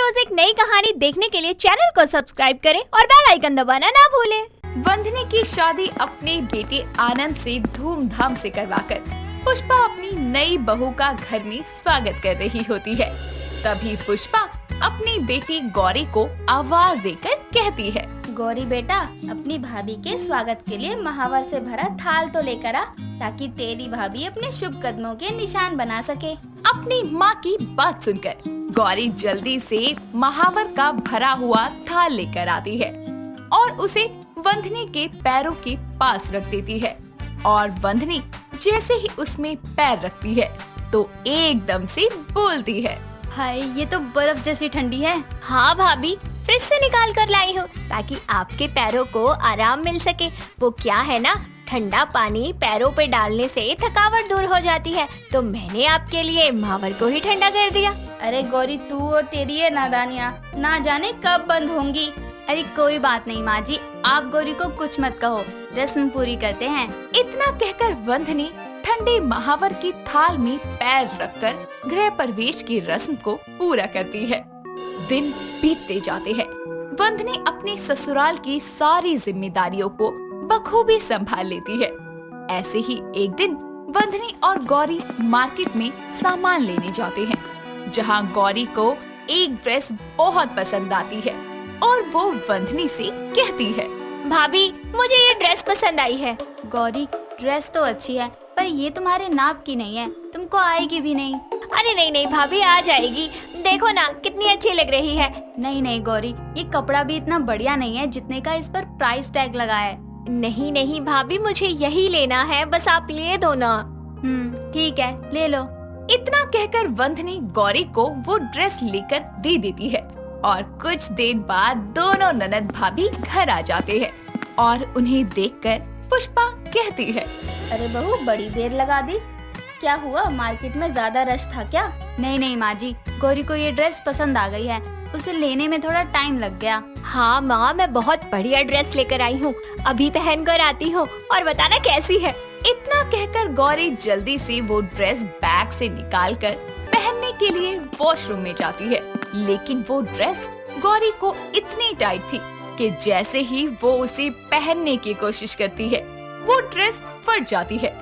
रोज एक नई कहानी देखने के लिए चैनल को सब्सक्राइब करें और बेल आइकन दबाना ना भूलें। वंदनी की शादी अपने बेटे आनंद से धूमधाम से करवाकर पुष्पा अपनी नई बहू का घर में स्वागत कर रही होती है। तभी पुष्पा अपनी बेटी गौरी को आवाज देकर कहती है, गौरी बेटा, अपनी भाभी के स्वागत के लिए महावर से भरा थाल तो लेकर आ, ताकि तेरी भाभी अपने शुभ कदमों के निशान बना सके। अपनी माँ की बात सुनकर गौरी जल्दी से महावर का भरा हुआ थाल लेकर आती है और उसे वंदनी के पैरों के पास रख देती है। और वंदनी जैसे ही उसमें पैर रखती है तो एकदम से बोलती है, हाय, ये तो बर्फ जैसी ठंडी है। हाँ भाभी, फ्रिज से निकाल कर लाई हूँ ताकि आपके पैरों को आराम मिल सके। वो क्या है ना, ठंडा पानी पैरों पे डालने से थकावट दूर हो जाती है, तो मैंने आपके लिए महावर को ही ठंडा कर दिया। अरे गौरी, तू और तेरी ये नादानियाँ ना जाने कब बंद होंगी। अरे कोई बात नहीं माँ जी, आप गौरी को कुछ मत कहो, रस्म पूरी करते हैं। इतना कहकर वंदनी ठंडे महावर की थाल में पैर रखकर गृह प्रवेश की रस्म को पूरा करती है। दिन बीतते जाते हैं। वंदनी अपने ससुराल की सारी जिम्मेदारियों को बखूबी संभाल लेती है। ऐसे ही एक दिन वंदनी और गौरी मार्केट में सामान लेने जाते हैं, जहां गौरी को एक ड्रेस बहुत पसंद आती है और वो वंदनी से कहती है, भाभी, मुझे ये ड्रेस पसंद आई है। गौरी, ड्रेस तो अच्छी है, पर ये तुम्हारे नाप की नहीं है, तुमको आएगी भी नहीं। अरे नहीं नहीं भाभी, आ जाएगी, देखो ना कितनी अच्छी लग रही है। नहीं नहीं गौरी, ये कपड़ा भी इतना बढ़िया नहीं है जितने का इस पर प्राइस टैग लगा है। नहीं नहीं भाभी, मुझे यही लेना है, बस आप ले दो ना। ठीक है, ले लो। इतना कहकर वंदनी गौरी को वो ड्रेस लेकर दे देती है और कुछ देर बाद दोनों ननद भाभी घर आ जाते हैं और उन्हें देखकर पुष्पा कहती है, अरे बहू, बड़ी देर लगा दी, क्या हुआ, मार्केट में ज्यादा रश था क्या? नहीं नहीं माँ जी, गौरी को ये ड्रेस पसंद आ गई है, उसे लेने में थोड़ा टाइम लग गया। हाँ माँ, मैं बहुत बढ़िया ड्रेस लेकर आई हूँ, अभी पहन कर आती हूँ और बताना कैसी है। इतना कहकर गौरी जल्दी से वो ड्रेस बैग से निकालकर पहनने के लिए वॉशरूम में जाती है, लेकिन वो ड्रेस गौरी को इतनी टाइट थी कि जैसे ही वो उसे पहनने की कोशिश करती है वो ड्रेस फट जाती है।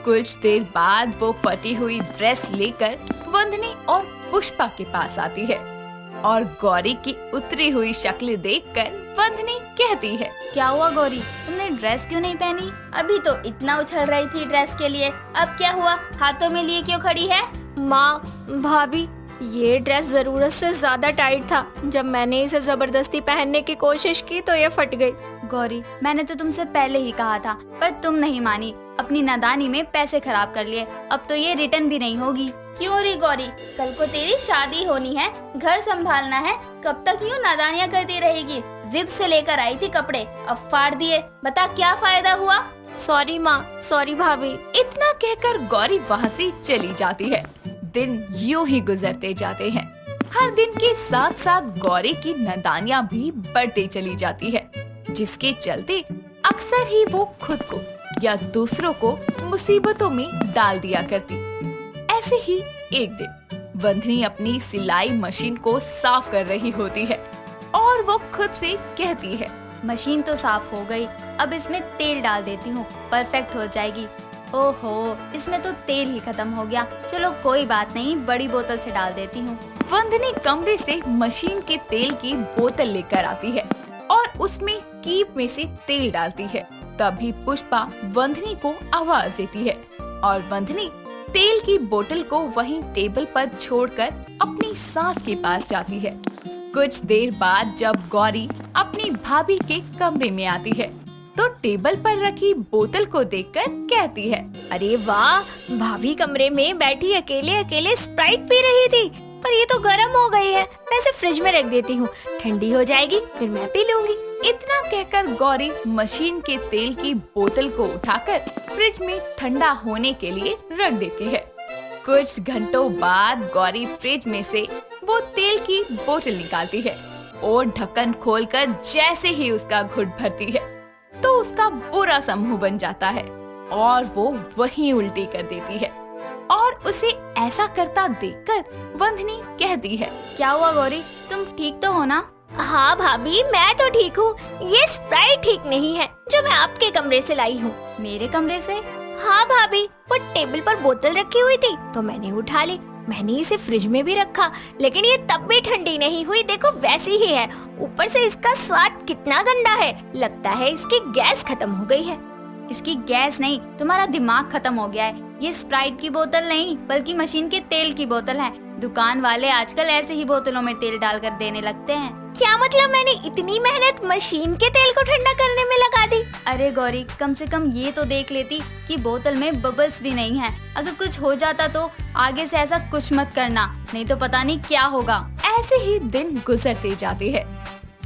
कुछ देर बाद वो फटी हुई ड्रेस लेकर वंदनी और पुष्पा के पास आती है और गौरी की उतरी हुई शक्ल देखकर वंदनी कहती है, क्या हुआ गौरी, तुमने ड्रेस क्यों नहीं पहनी? अभी तो इतना उछल रही थी ड्रेस के लिए, अब क्या हुआ, हाथों में लिए क्यों खड़ी है? माँ, भाभी, ये ड्रेस जरूरत से ज्यादा टाइट था, जब मैंने इसे जबरदस्ती पहनने की कोशिश की तो ये फट गई। गौरी, मैंने तो तुमसे पहले ही कहा था, पर तुम नहीं मानी, अपनी नादानी में पैसे खराब कर लिए, अब तो ये रिटर्न भी नहीं होगी। क्यों रे गौरी, कल को तेरी शादी होनी है, घर संभालना है, कब तक यूँ नादानियाँ करती रहेगी? जिद से लेकर आई थी कपड़े, अब फाड़ दिए, बता क्या फायदा हुआ? सॉरी माँ, सॉरी भाभी। इतना कहकर गौरी वहाँ से चली जाती है। दिन यूं ही गुजरते जाते हैं। हर दिन के साथ साथ गौरी की नादानियाँ भी बढ़ती चली जाती है, जिसके चलते अक्सर ही वो खुद को या दूसरों को मुसीबतों में डाल दिया करती। ऐसे ही एक दिन वंदनी अपनी सिलाई मशीन को साफ कर रही होती है और वो खुद से कहती है, मशीन तो साफ हो गई, अब इसमें तेल डाल देती हूँ, परफेक्ट हो जाएगी। ओहो, इसमें तो तेल ही खत्म हो गया, चलो कोई बात नहीं, बड़ी बोतल से डाल देती हूँ। वंदनी कमरे से मशीन के तेल की बोतल लेकर आती है और उसमें कीप में से तेल डालती है। तभी पुष्पा वंदनी को आवाज देती है और वंदनी तेल की बोतल को वहीं टेबल पर छोड़कर अपनी सास के पास जाती है। कुछ देर बाद जब गौरी अपनी भाभी के कमरे में आती है तो टेबल पर रखी बोतल को देखकर कहती है, अरे वाह, भाभी कमरे में बैठी अकेले अकेले स्प्राइट पी रही थी, पर ये तो गर्म हो गई है, मैं इसे फ्रिज में रख देती हूँ, ठंडी हो जाएगी फिर मैं पी लूंगी। इतना कहकर गौरी मशीन के तेल की बोतल को उठाकर फ्रिज में ठंडा होने के लिए रख देती है। कुछ घंटों बाद गौरी फ्रिज में से वो तेल की बोतल निकालती है और ढक्कन खोलकर जैसे ही उसका घुट भरती है तो उसका बुरा सा मुंह बन जाता है और वो वहीं उल्टी कर देती है। और उसे ऐसा करता देखकर वंदनी कहती है, क्या हुआ गौरी, तुम ठीक तो हो ना? हाँ भाभी, मैं तो ठीक हूँ। ये स्प्राइट ठीक नहीं है जो मैं आपके कमरे से लाई हूँ। मेरे कमरे से? हाँ भाभी, वो टेबल पर बोतल रखी हुई थी तो मैंने उठा ली। मैंने इसे फ्रिज में भी रखा, लेकिन ये तब भी ठंडी नहीं हुई। देखो वैसी ही है। ऊपर से इसका स्वाद कितना गंदा है। लगता है इसकी गैस खत्म हो गई है। इसकी गैस नहीं, तुम्हारा दिमाग खत्म हो गया है। ये स्प्राइट की बोतल नहीं, बल्कि मशीन के तेल की बोतल है। दुकान वाले आजकल ऐसे ही बोतलों में तेल डालकर देने लगते हैं। क्या मतलब मैंने इतनी मेहनत मशीन के तेल को ठंडा करने में लगा दी? अरे गौरी, कम से कम ये तो देख लेती कि बोतल में बबल्स भी नहीं है। अगर कुछ हो जाता तो आगे से ऐसा कुछ मत करना, नहीं तो पता नहीं क्या होगा। ऐसे ही दिन गुजरते जाते हैं।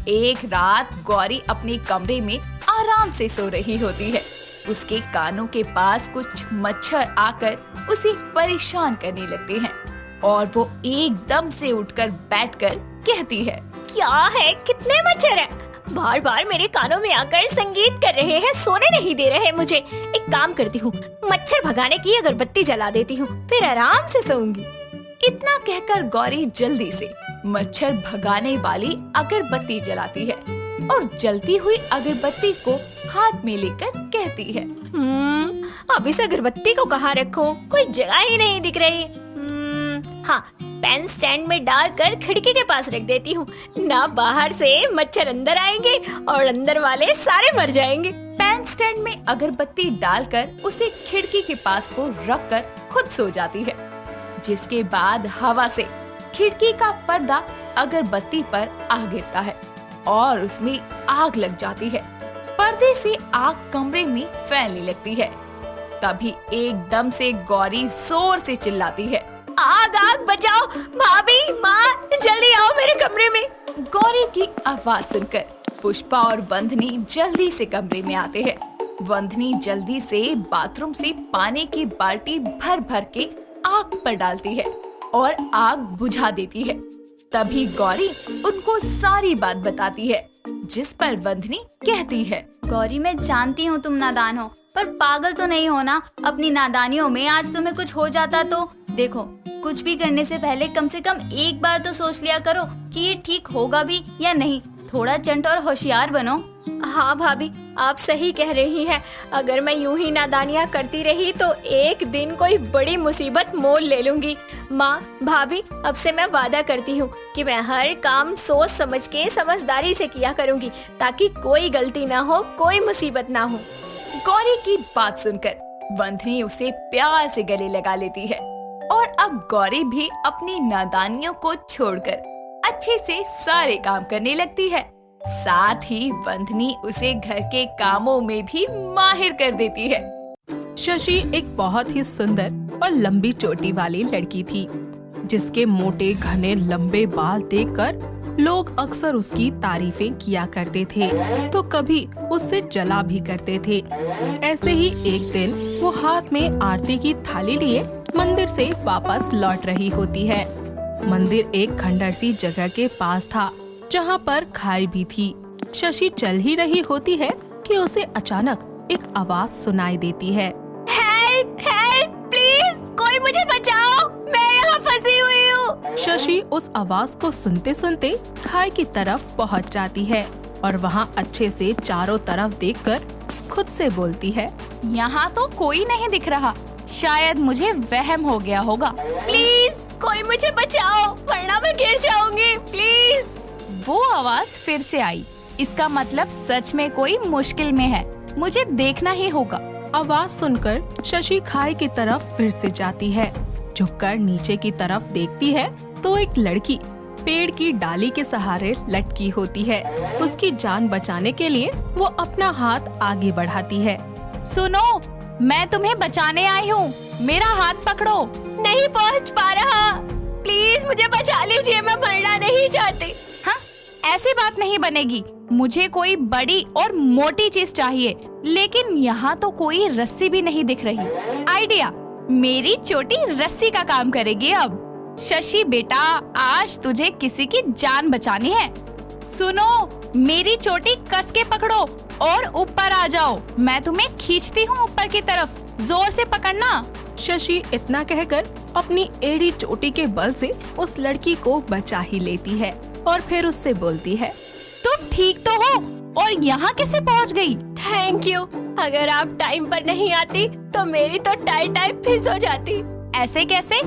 एक रात गौरी अपने कमरे में आराम से सो रही होती है। उसके कानों के पास कुछ मच्छर आकर उसे परेशान करने लगते हैं और वो एकदम से उठकर बैठकर कहती है, क्या है, कितने मच्छर हैं? बार बार मेरे कानों में आकर संगीत कर रहे हैं, सोने नहीं दे रहे मुझे। एक काम करती हूँ, मच्छर भगाने की अगरबत्ती जला देती हूँ, फिर आराम से सोऊंगी। इतना कहकर गौरी जल्दी से मच्छर भगाने वाली अगरबत्ती जलाती है और जलती हुई अगरबत्ती को हाथ में लेकर कहती है, अब इस अगरबत्ती को कहाँ रखूं? कोई जगह ही नहीं दिख रही। हाँ, पेन स्टैंड में डालकर खिड़की के पास रख देती हूँ। ना बाहर से मच्छर अंदर आएंगे और अंदर वाले सारे मर जाएंगे। पेन स्टैंड में अगरबत्ती डालकर उसे खिड़की के पास को रखकर खुद सो जाती है, जिसके बाद हवा से खिड़की का पर्दा अगरबत्ती पर आ गिरता है और उसमें आग लग जाती है। पर्दे से आग कमरे में फैलने लगती है। तभी एकदम से गौरी जोर से चिल्लाती है, आग आग बचाओ, भाभी, माँ, जल्दी आओ मेरे कमरे में। गौरी की आवाज सुनकर पुष्पा और वंदनी जल्दी से कमरे में आते हैं। वंदनी जल्दी से बाथरूम से पानी की बाल्टी भर भर के आग पर डालती है और आग बुझा देती है। तभी गौरी उनको सारी बात बताती है, जिस पर वंदनी कहती है, गौरी, मैं जानती हूँ तुम नादान हो, पर पागल तो नहीं हो ना? अपनी नादानियों में आज तुम्हें कुछ हो जाता तो? देखो, कुछ भी करने से पहले कम से कम एक बार तो सोच लिया करो कि ये ठीक होगा भी या नहीं। थोड़ा चंट और होशियार बनो। हाँ भाभी, आप सही कह रही हैं। अगर मैं यूं ही नादानियाँ करती रही तो एक दिन कोई बड़ी मुसीबत मोल ले लूंगी। माँ, भाभी, अब से मैं वादा करती हूँ कि मैं हर काम सोच समझ के समझदारी से किया करूँगी, ताकि कोई गलती ना हो, कोई मुसीबत ना हो। गौरी की बात सुनकर वंदनी उसे प्यार से गले लगा लेती है और अब गौरी भी अपनी नादानियों को छोड़कर अच्छे से सारे काम करने लगती है। साथ ही वंदनी उसे घर के कामों में भी माहिर कर देती है। शशि एक बहुत ही सुंदर और लंबी चोटी वाली लड़की थी, जिसके मोटे घने लंबे बाल देखकर लोग अक्सर उसकी तारीफें किया करते थे, तो कभी उससे जला भी करते थे। ऐसे ही एक दिन वो हाथ में आरती की थाली लिए मंदिर से वापस लौट रही होती है। मंदिर एक खंडर सी जगह के पास था, जहाँ पर खाई भी थी। शशि चल ही रही होती है कि उसे अचानक एक आवाज सुनाई देती है, हेल्प हेल्प, प्लीज कोई मुझे बचाओ, मैं यहाँ फंसी हुई हूँ। शशि उस आवाज को सुनते सुनते खाई की तरफ पहुँच जाती है और वहाँ अच्छे से चारों तरफ देखकर खुद से बोलती है, यहाँ तो कोई नहीं दिख रहा, शायद मुझे वहम हो गया होगा। प्लीज कोई मुझे बचाओ, वरना मैं गिर जाऊंगी, प्लीज। वो आवाज फिर से आई। इसका मतलब सच में कोई मुश्किल में है, मुझे देखना ही होगा। आवाज सुनकर शशि खाई की तरफ फिर से जाती है। झुककर नीचे की तरफ देखती है तो एक लड़की पेड़ की डाली के सहारे लटकी होती है। उसकी जान बचाने के लिए वो अपना हाथ आगे बढ़ाती है। सुनो, मैं तुम्हें बचाने आई हूँ, मेरा हाथ पकड़ो। नहीं पहुँच पा रहा, प्लीज मुझे बचा लीजिए, मैं मरना नहीं चाहती। हाँ, ऐसी बात नहीं बनेगी। मुझे कोई बड़ी और मोटी चीज चाहिए, लेकिन यहाँ तो कोई रस्सी भी नहीं दिख रही। आइडिया, मेरी चोटी रस्सी का काम करेगी अब। शशि बेटा, आज तुझे किसी की जान बचानी है। सुनो, मेरी चोटी कस के पकड़ो और ऊपर आ जाओ। मैं तुम्हें खींचती हूँ ऊपर की तरफ, जोर से पकड़ना। शशि इतना कहकर अपनी एड़ी चोटी के बल से उस लड़की को बचा ही लेती है और फिर उससे बोलती है, तुम ठीक तो हो और यहाँ कैसे पहुँच गई? Thank you. अगर आप टाइम पर नहीं आती तो मेरी तो टाई फिस हो जाती। ऐसे कैसे?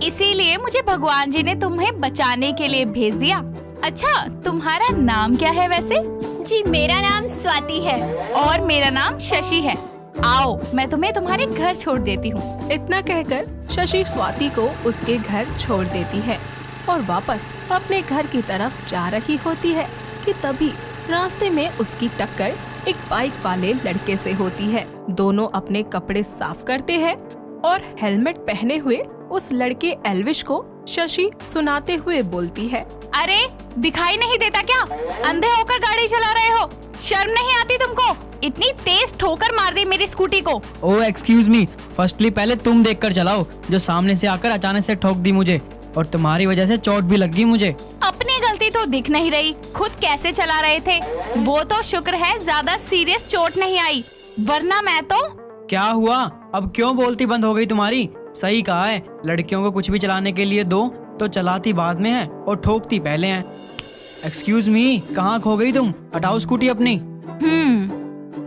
इसीलिए मुझे भगवान जी ने तुम्हें बचाने के लिए भेज दिया। अच्छा, तुम्हारा नाम क्या है वैसे? जी, मेरा नाम स्वाति है। और मेरा नाम शशि है। आओ, मैं तुम्हें तुम्हारे घर छोड़ देती हूँ। इतना कहकर शशि स्वाति को उसके घर छोड़ देती है और वापस अपने घर की तरफ जा रही होती है कि तभी रास्ते में उसकी टक्कर एक बाइक वाले लड़के से होती है। दोनों अपने कपड़े साफ करते हैं और हेलमेट पहने हुए उस लड़के एल्विश को शशि सुनाते हुए बोलती है, अरे दिखाई नहीं देता क्या? अंधे होकर गाड़ी चला रहे हो? शर्म नहीं आती तुमको? इतनी तेज ठोकर मार दी मेरी स्कूटी को। ओह एक्सक्यूज मी, फर्स्टली पहले तुम देखकर चलाओ। जो सामने से आकर अचानक से ठोक दी मुझे और तुम्हारी वजह से चोट भी लग गई मुझे। अपनी गलती तो दिख नहीं रही, खुद कैसे चला रहे थे? वो तो शुक्र है ज्यादा सीरियस चोट नहीं आई, वरना मैं तो। क्या हुआ? अब क्यों बोलती बंद हो गई तुम्हारी? सही कहा है, लड़कियों को कुछ भी चलाने के लिए दो तो चलाती बाद में है और ठोकती पहले है। एक्सक्यूज मी, कहाँ खो गई तुम? हटाओ स्कूटी अपनी।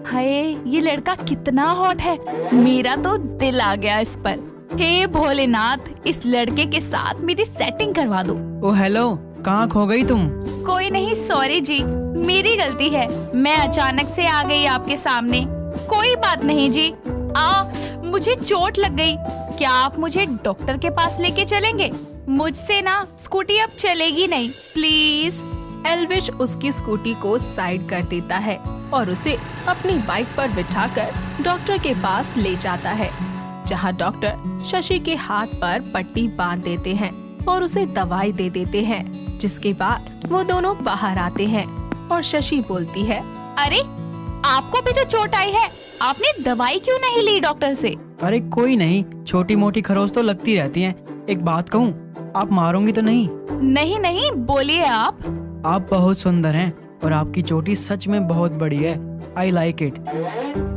हाय, ये लड़का कितना हॉट है, मेरा तो दिल आ गया इस पर। हे भोलेनाथ, इस लड़के के साथ मेरी सेटिंग करवा दो। ओ हेलो, कहाँ खो गई तुम? कोई नहीं, सॉरी जी, मेरी गलती है, मैं अचानक से आ गई आपके सामने। कोई बात नहीं जी। मुझे चोट लग गई, क्या आप मुझे डॉक्टर के पास लेके चलेंगे? मुझसे ना स्कूटी अब चलेगी नहीं, प्लीज। एल्विश उसकी स्कूटी को साइड कर देता है और उसे अपनी बाइक पर बिठाकर डॉक्टर के पास ले जाता है, जहां डॉक्टर शशि के हाथ पर पट्टी बांध देते हैं और उसे दवाई दे देते हैं। जिसके बाद वो दोनों बाहर आते हैं और शशि बोलती है, अरे आपको भी तो चोट आई है, आपने दवाई क्यों नहीं ली डॉक्टर से? अरे कोई नहीं, छोटी मोटी खरोच तो लगती रहती हैं। एक बात कहूँ, आप मारोगी तो नहीं? नहीं नहीं, बोलिए आप। आप बहुत सुंदर हैं और आपकी चोटी सच में बहुत बड़ी है। I like it.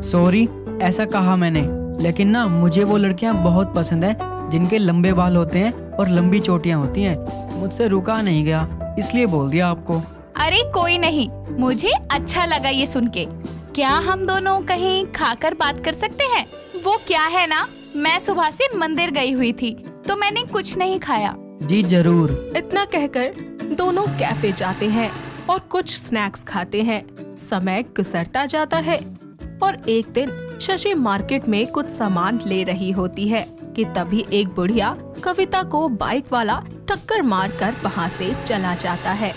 सॉरी, ऐसा कहा मैंने, लेकिन ना मुझे वो लड़कियां बहुत पसंद है जिनके लंबे बाल होते हैं और लंबी चोटियां होती हैं। मुझसे रुका नहीं गया, इसलिए बोल दिया आपको। अरे कोई नहीं, मुझे अच्छा लगा ये सुन के। क्या हम दोनों कहीं खाकर बात कर सकते हैं? वो क्या है ना, मैं सुबह से मंदिर गई हुई थी तो मैंने कुछ नहीं खाया। जी जरूर। इतना कहकर दोनों कैफे जाते हैं और कुछ स्नैक्स खाते हैं। समय गुजरता जाता है और एक दिन शशि मार्केट में कुछ सामान ले रही होती है कि तभी एक बुढ़िया कविता को बाइक वाला टक्कर मारकर वहाँ से चला जाता है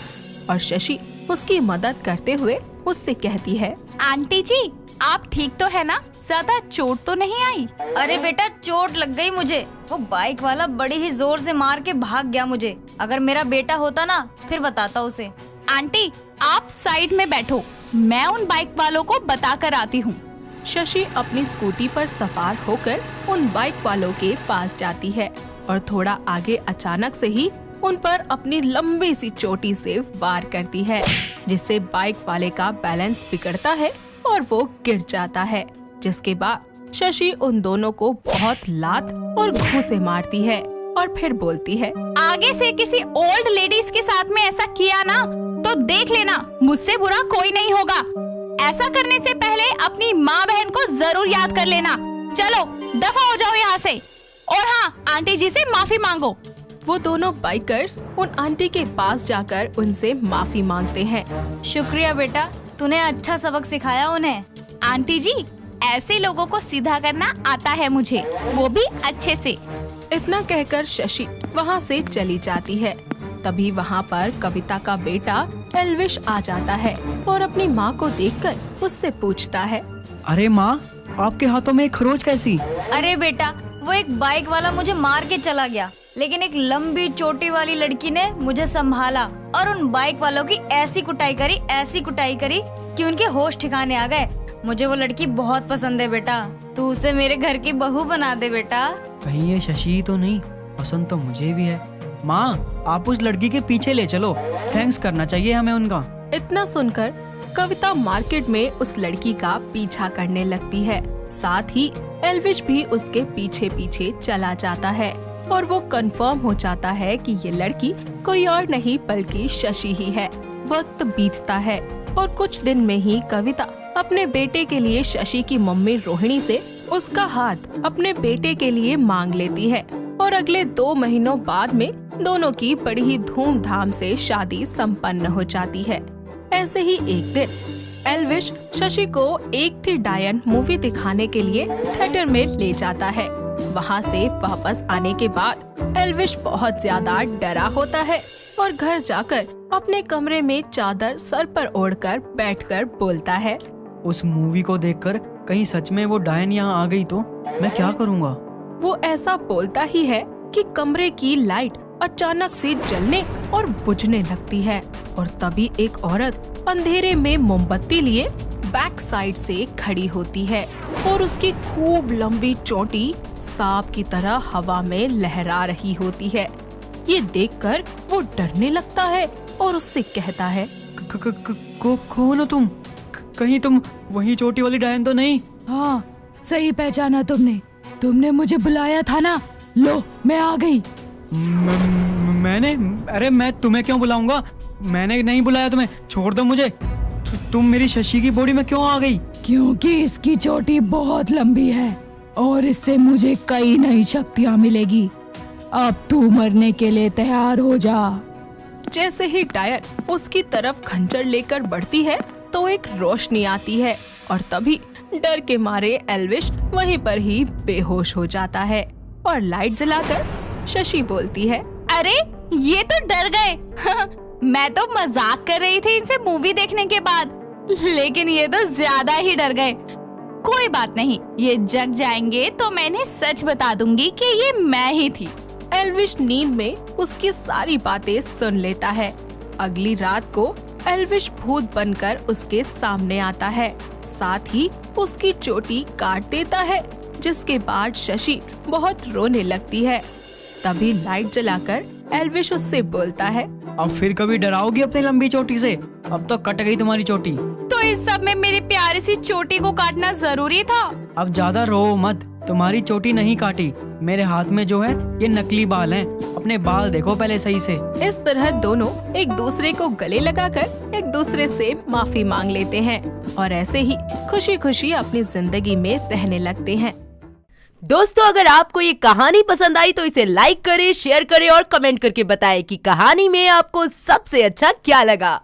और शशि उसकी मदद करते हुए उससे कहती है, आंटी जी, आप ठीक तो है ना? ज्यादा चोट तो नहीं आई? अरे बेटा, चोट लग गई मुझे। वो बाइक वाला बड़ी ही जोर से मार के भाग गया मुझे। अगर मेरा बेटा होता ना, फिर बताता उसे। आंटी, आप साइड में बैठो, मैं उन बाइक वालों को बता कर आती हूँ। शशि अपनी स्कूटी पर सवार होकर उन बाइक वालों के पास जाती है और थोड़ा आगे अचानक से ही उन पर अपनी लंबी सी चोटी से वार करती है, जिससे बाइक वाले का बैलेंस बिगड़ता है और वो गिर जाता है। जिसके बाद शशि उन दोनों को बहुत लात और घूंसे मारती है और फिर बोलती है, आगे से किसी ओल्ड लेडीज के साथ में ऐसा किया ना तो देख लेना, मुझसे बुरा कोई नहीं होगा। ऐसा करने से पहले अपनी माँ बहन को जरूर याद कर लेना। चलो दफा हो जाओ यहाँ से, और हाँ, आंटी जी से माफी मांगो। वो दोनों बाइकर्स उन आंटी के पास जाकर उनसे माफी मांगते हैं। शुक्रिया बेटा, तूने अच्छा सबक सिखाया उन्हें। आंटी जी, ऐसे लोगों को सीधा करना आता है मुझे, वो भी अच्छे से। इतना कहकर शशि वहाँ से चली जाती है। तभी वहाँ पर कविता का बेटा एल्विश आ जाता है और अपनी माँ को देखकर उससे पूछता है, अरे माँ, आपके हाथों में एक खरोच कैसी? अरे बेटा, वो एक बाइक वाला मुझे मार के चला गया, लेकिन एक लंबी चोटी वाली लड़की ने मुझे संभाला और उन बाइक वालों की ऐसी कुटाई करी कि उनके होश ठिकाने आ गए। मुझे वो लड़की बहुत पसंद है बेटा, तू उसे मेरे घर की बहू बना दे बेटा। कहीं ये शशि तो नहीं? पसंद तो मुझे भी है। माँ, आप उस लड़की के पीछे ले चलो, थैंक्स करना चाहिए हमें उनका। इतना सुनकर कविता मार्केट में उस लड़की का पीछा करने लगती है। साथ ही एल्विश भी उसके पीछे पीछे चला जाता है और वो कंफर्म हो जाता है कि ये लड़की कोई और नहीं बल्कि शशि ही है। वक्त बीतता है और कुछ दिन में ही कविता अपने बेटे के लिए शशि की मम्मी रोहिणी से उसका हाथ अपने बेटे के लिए मांग लेती है और अगले 2 महीनों बाद में दोनों की बड़ी ही धूमधाम से शादी संपन्न हो जाती है। ऐसे ही एक दिन एल्विश शशि को एक थी डायन मूवी दिखाने के लिए थिएटर में ले जाता है। वहाँ से वापस आने के बाद एल्विश बहुत ज्यादा डरा होता है और घर जाकर अपने कमरे में चादर सर पर ओढ़कर बैठकर बोलता है, उस मूवी को देखकर कहीं सच में वो डायन यहाँ आ गई तो मैं क्या करूँगा। वो ऐसा बोलता ही है कि कमरे की लाइट अचानक से जलने और बुझने लगती है और तभी एक औरत अंधेरे में मोमबत्ती लिए बैक साइड से खड़ी होती है और उसकी खूब लंबी चोटी सांप की तरह हवा में लहरा रही होती है। ये देखकर वो डरने लगता है और उससे कहता है, कौन हो तुम? कहीं तुम वही चोटी वाली डायन तो नहीं? हाँ, सही पहचाना तुमने मुझे बुलाया था ना। लो, मैं आ गई। मैंने? अरे मैं तुम्हें क्यों बुलाऊंगा? मैंने नहीं बुलाया तुम्हें, छोड़ दो मुझे। तुम मेरी शशि की बॉडी में क्यों आ गई? क्योंकि इसकी चोटी बहुत लंबी है और इससे मुझे कई नई शक्तियाँ मिलेगी। अब तू मरने के लिए तैयार हो जा। जैसे ही डायन उसकी तरफ खंजर लेकर बढ़ती है तो एक रोशनी आती है और तभी डर के मारे एल्विश वहीं पर ही बेहोश हो जाता है और लाइट जलाकर शशि बोलती है, अरे ये तो डर गए। मैं तो मजाक कर रही थी इनसे मूवी देखने के बाद, लेकिन ये तो ज्यादा ही डर गए। कोई बात नहीं, ये जग जाएंगे तो मैं इन्हें सच बता दूंगी कि ये मैं ही थी। एल्विश नींद में उसकी सारी बातें सुन लेता है। अगली रात को एल्विश भूत बनकर उसके सामने आता है, साथ ही उसकी चोटी काट देता है, जिसके बाद शशि बहुत रोने लगती है। तभी लाइट जलाकर एल्विश उससे बोलता है, अब फिर कभी डराओगी अपनी लंबी चोटी से? अब तो कट गई तुम्हारी चोटी। तो इस सब में मेरी प्यारी सी चोटी को काटना जरूरी था? अब ज्यादा रो मत, तुम्हारी चोटी नहीं काटी। मेरे हाथ में जो है ये नकली बाल हैं। अपने बाल देखो पहले सही से। इस तरह दोनों एक दूसरे को गले लगाकर एक दूसरे से माफी मांग लेते हैं और ऐसे ही खुशी खुशी अपनी जिंदगी में रहने लगते हैं। दोस्तों, अगर आपको ये कहानी पसंद आई तो इसे लाइक करें, शेयर करें और कमेंट करके बताएं कि कहानी में आपको सबसे अच्छा क्या लगा।